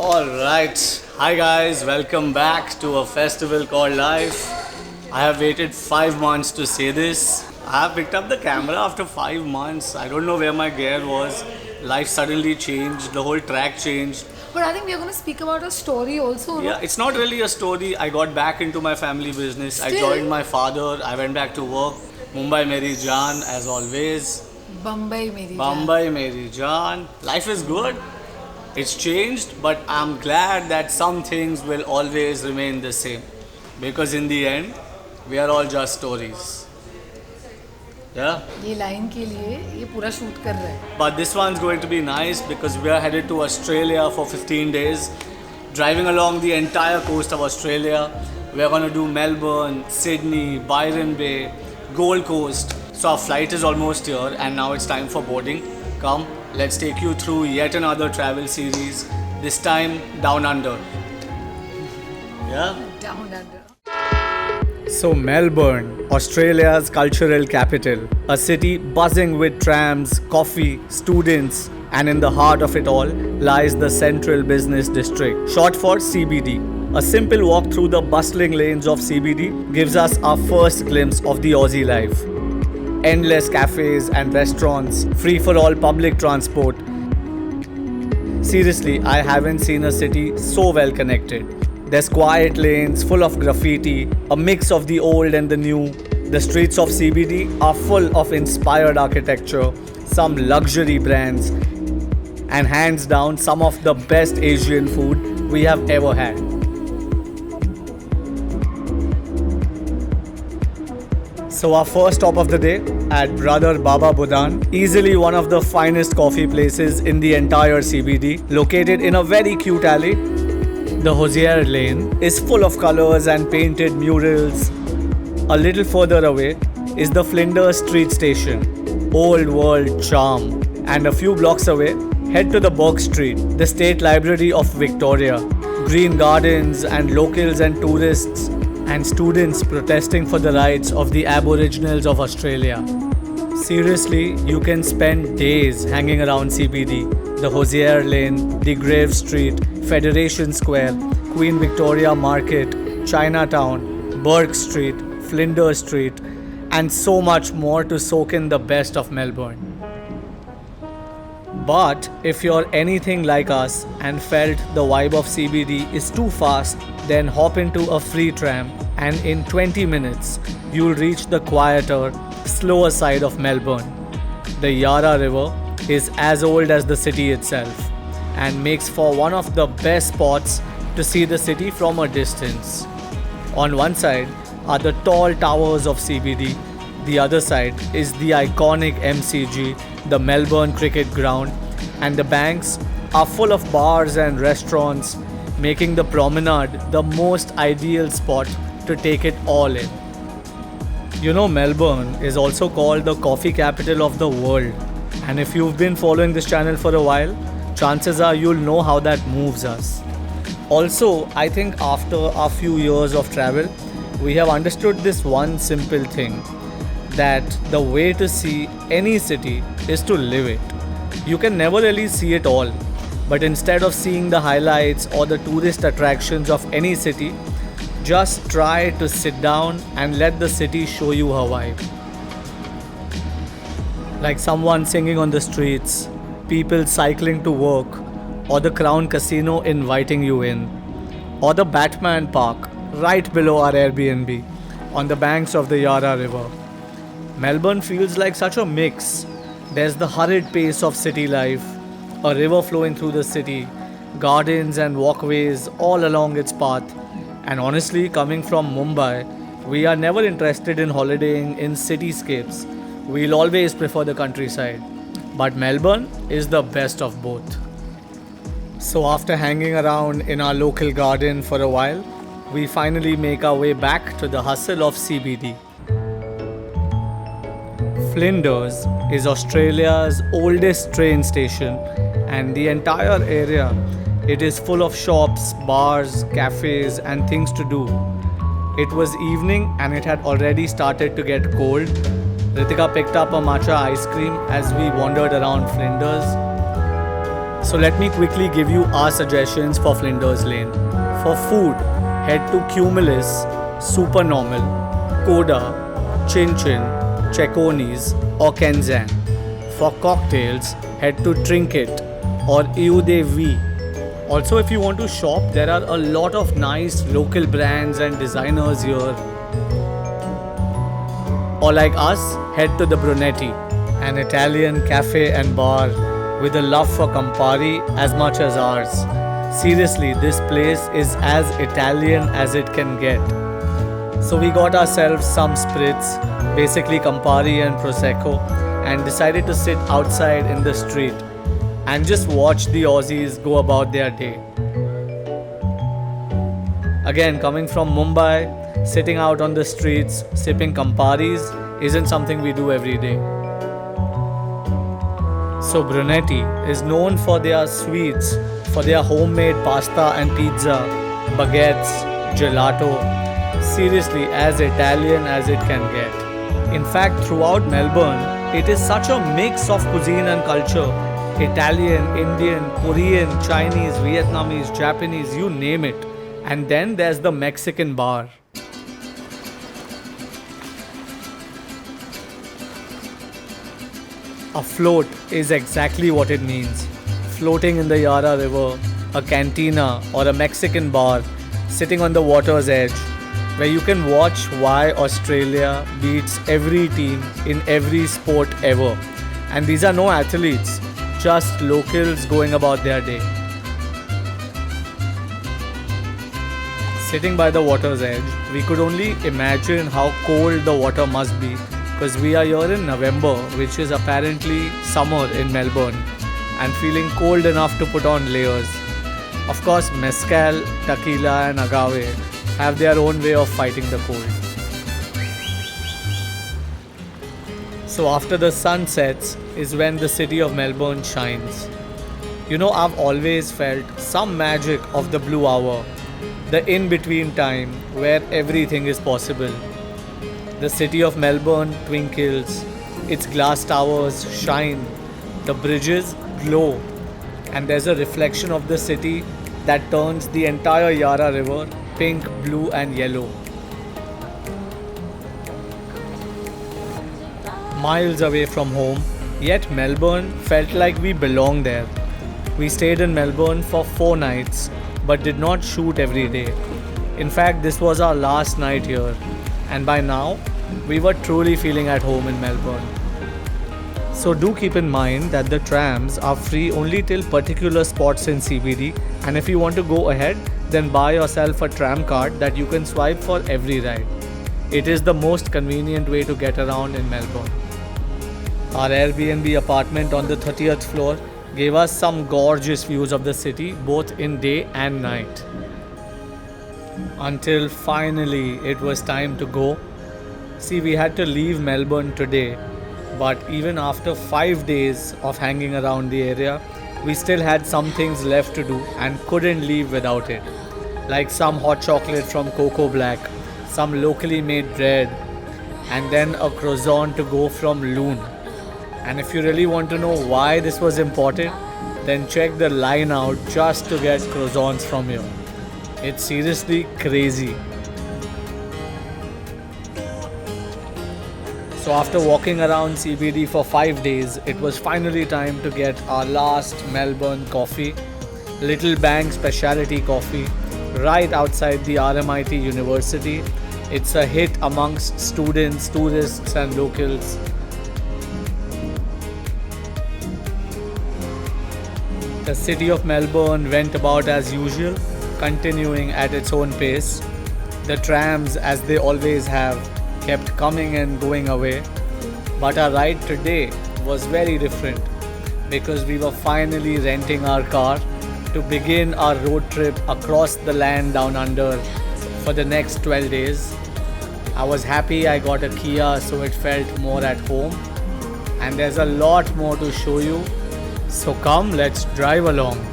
Alright, hi guys, welcome back to a festival called Life. I have waited 5 months to say this. I have picked up the camera after 5 months. I don't know where my gear was. Life suddenly changed, the whole track changed. But I think we are going to speak about a story also. Yeah, it's not really a story. I got back into my family business. I Still? joined my father. I went back to work. Mumbai Meri Jaan, as always. Mumbai Meri Mumbai Meri Jaan. Life is good. It's changed, but I'm glad that some things will always remain the same. Because in the end, we are all just stories. Yeah? ये line के लिए ये पूरा shoot कर रहा है. But this one's going to be nice because we are headed to Australia for 15 days. Driving along the entire coast of Australia. We are going to do Melbourne, Sydney, Byron Bay, Gold Coast. So our flight is almost here and now it's time for boarding. Come, let's take you through yet another travel series. This time, Down Under. Yeah? Down under. So Melbourne, Australia's cultural capital, a city buzzing with trams, coffee, students, and in the heart of it all lies the Central Business District, short for CBD. A simple walk through the bustling lanes of CBD gives us our first glimpse of the Aussie life. Endless cafes and restaurants, free for all public transport. Seriously, I haven't seen a city so well connected. There's quiet lanes full of graffiti, a mix of the old and the new. The streets of CBD are full of inspired architecture, some luxury brands, and hands down some of the best Asian food we have ever had. So our first stop of the day at Brother Baba Budan, easily one of the finest coffee places in the entire CBD, located in a very cute alley. The Hosier Lane is full of colors and painted murals. A little further away is the Flinders Street Station, old world charm. And a few blocks away, head to the Bourke Street, the State Library of Victoria. Green gardens and locals and tourists and students protesting for the rights of the Aboriginals of Australia. Seriously, you can spend days hanging around CBD, the Hosier Lane, the Grave Street, Federation Square, Queen Victoria Market, Chinatown, Bourke Street, Flinders Street, and so much more to soak in the best of Melbourne. But if you're anything like us and felt the vibe of CBD is too fast, then hop into a free tram and in 20 minutes you'll reach the quieter, slower side of Melbourne. The Yarra River is as old as the city itself and makes for one of the best spots to see the city from a distance. On one side are the tall towers of CBD, the other side is the iconic MCG, the Melbourne Cricket Ground, and the banks are full of bars and restaurants, making the promenade the most ideal spot to take it all in. You know, Melbourne is also called the coffee capital of the world, and if you've been following this channel for a while, chances are you'll know how that moves us. Also, I think after a few years of travel, we have understood this one simple thing, that the way to see any city is to live it. You can never really see it all, but instead of seeing the highlights or the tourist attractions of any city, just try to sit down and let the city show you her vibe. Like someone singing on the streets, people cycling to work, or the Crown Casino inviting you in, or the Batman Park right below our Airbnb on the banks of the Yarra River. Melbourne feels like such a mix. There's the hurried pace of city life, a river flowing through the city, gardens and walkways all along its path. And honestly, coming from Mumbai, we are never interested in holidaying in cityscapes. We'll always prefer the countryside. But Melbourne is the best of both. So after hanging around in our local garden for a while, we finally make our way back to the hustle of CBD. Flinders is Australia's oldest train station, and the entire area, it is full of shops, bars, cafes and things to do. It was evening and it had already started to get cold. Ritika picked up a matcha ice cream as we wandered around Flinders. So let me quickly give you our suggestions for Flinders Lane. For food, head to Cumulus, Supernormal, Coda, Chin Chin, Checoni's or Kenzan. For cocktails, head to Trinket or Eau de Vie. Also, if you want to shop, there are a lot of nice local brands and designers here. Or like us, head to the Brunetti, an Italian cafe and bar with a love for Campari as much as ours. Seriously, this place is as Italian as it can get. So we got ourselves some spritz, basically Campari and Prosecco, and decided to sit outside in the street and just watch the Aussies go about their day. Again, coming from Mumbai, sitting out on the streets, sipping Camparis isn't something we do every day. So Brunetti is known for their sweets, for their homemade pasta and pizza, baguettes, gelato. Seriously, as Italian as it can get. In fact, throughout Melbourne, it is such a mix of cuisine and culture. Italian, Indian, Korean, Chinese, Vietnamese, Japanese, you name it. And then there's the Mexican bar. A float is exactly what it means. Floating in the Yarra River, a cantina or a Mexican bar, sitting on the water's edge, where you can watch why Australia beats every team in every sport ever. And these are no athletes, just locals going about their day. Sitting by the water's edge, we could only imagine how cold the water must be, because we are here in November, which is apparently summer in Melbourne, and feeling cold enough to put on layers. Of course, mezcal, tequila and agave have their own way of fighting the cold. So after the sun sets is when the city of Melbourne shines. You know, I've always felt some magic of the blue hour, the in-between time where everything is possible. The city of Melbourne twinkles, its glass towers shine, the bridges glow, and there's a reflection of the city that turns the entire Yarra River pink, blue and yellow. Miles away from home, yet Melbourne felt like we belonged there. We stayed in Melbourne for 4 nights, but did not shoot every day. In fact, this was our last night here, and by now, we were truly feeling at home in Melbourne. So do keep in mind that the trams are free only till particular spots in CBD, and if you want to go ahead, then buy yourself a tram card that you can swipe for every ride. It is the most convenient way to get around in Melbourne. Our Airbnb apartment on the 30th floor gave us some gorgeous views of the city both in day and night. Until finally it was time to go. See, we had to leave Melbourne today, but even after 5 days of hanging around the area, we still had some things left to do and couldn't leave without it. Like some hot chocolate from Coco Black, some locally made bread, and then a croissant to go from Loon. And if you really want to know why this was important, then check the line out just to get croissants from here. It's seriously crazy. So after walking around CBD for 5 days, it was finally time to get our last Melbourne coffee, Little Bang Specialty Coffee, right outside the RMIT University. It's a hit amongst students, tourists and locals. The city of Melbourne went about as usual, continuing at its own pace. The trams, as they always have, kept coming and going away. But our ride today was very different because we were finally renting our car to begin our road trip across the land down under for the next 12 days. I was happy I got a Kia, so it felt more at home. And there's a lot more to show you. So come, let's drive along.